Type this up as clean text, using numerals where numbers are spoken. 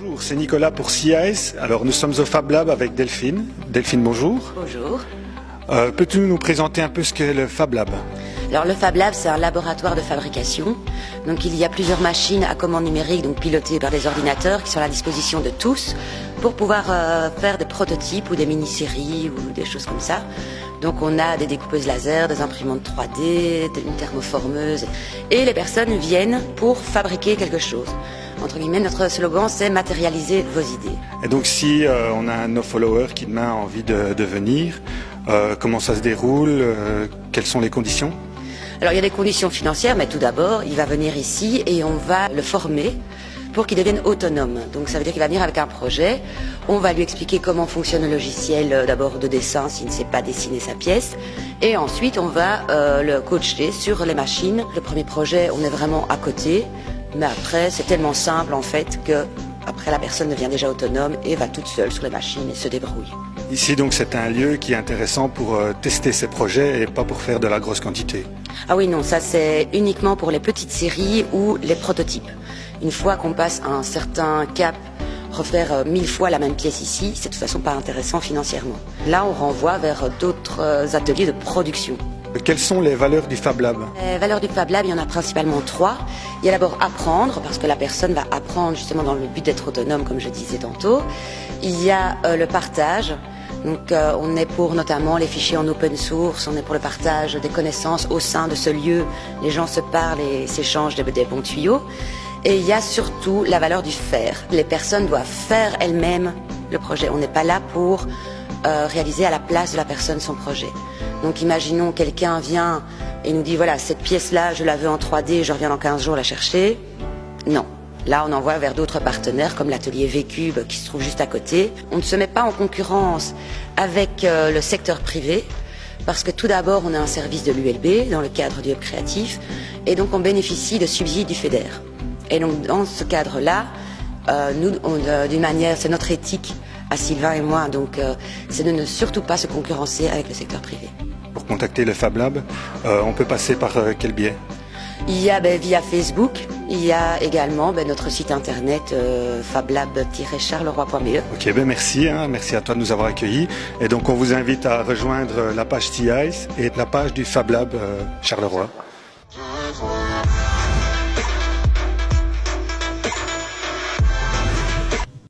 Bonjour, c'est Nicolas pour CIS. Alors nous sommes au Fab Lab avec Delphine. Delphine, bonjour. Bonjour. Peux-tu nous présenter un peu ce qu'est le Fab Lab? Alors le Fab Lab, c'est un laboratoire de fabrication. Donc il y a plusieurs machines à commande numérique, donc pilotées par des ordinateurs qui sont à la disposition de tous pour pouvoir faire des prototypes ou des mini-séries ou des choses comme ça. Donc on a des découpeuses laser, des imprimantes 3D, une thermoformeuse et les personnes viennent pour fabriquer quelque chose. Entre guillemets, notre slogan, c'est matérialiser vos idées. Et donc si on a un de nos followers qui demain a envie de venir, comment ça se déroule, quelles sont les conditions? Alors il y a des conditions financières, mais tout d'abord, il va venir ici et on va le former pour qu'il devienne autonome. Donc ça veut dire qu'il va venir avec un projet, on va lui expliquer comment fonctionne le logiciel d'abord de dessin s'il ne sait pas dessiner sa pièce, et ensuite on va le coacher sur les machines. Le premier projet, on est vraiment à côté, mais après c'est tellement simple en fait que après la personne devient déjà autonome et va toute seule sur les machines et se débrouille. Ici donc c'est un lieu qui est intéressant pour tester ses projets et pas pour faire de la grosse quantité. Ah oui non, ça c'est uniquement pour les petites séries ou les prototypes. Une fois qu'on passe un certain cap, refaire 1000 fois la même pièce ici, c'est de toute façon pas intéressant financièrement. Là on renvoie vers d'autres ateliers de production. Quelles sont les valeurs du Fab Lab? Les valeurs du Fab Lab, il y en a principalement 3. Il y a d'abord apprendre, parce que la personne va apprendre justement dans le but d'être autonome, comme je disais tantôt. Il y a le partage. Donc on est pour notamment les fichiers en open source, on est pour le partage des connaissances au sein de ce lieu. Les gens se parlent et s'échangent des bons tuyaux. Et il y a surtout la valeur du faire. Les personnes doivent faire elles-mêmes le projet. On n'est pas là pour réaliser à la place de la personne son projet. Donc imaginons quelqu'un vient et nous dit voilà cette pièce-là je la veux en 3D, je reviens dans 15 jours la chercher. Non. Là, on envoie vers d'autres partenaires comme l'atelier V-Cube qui se trouve juste à côté. On ne se met pas en concurrence avec le secteur privé parce que tout d'abord, on a un service de l'ULB dans le cadre du Hub créatif et donc on bénéficie de subsides du FEDER. Et donc dans ce cadre-là, nous, d'une manière, c'est notre éthique à Sylvain et moi, donc c'est de ne surtout pas se concurrencer avec le secteur privé. Pour contacter le Fab Lab, on peut passer par quel biais? Il y a via Facebook, il y a également notre site internet fablab-charleroi.be. Ok, merci, merci à toi de nous avoir accueillis. Et donc on vous invite à rejoindre la page CIS et la page du Fab Lab Charleroi.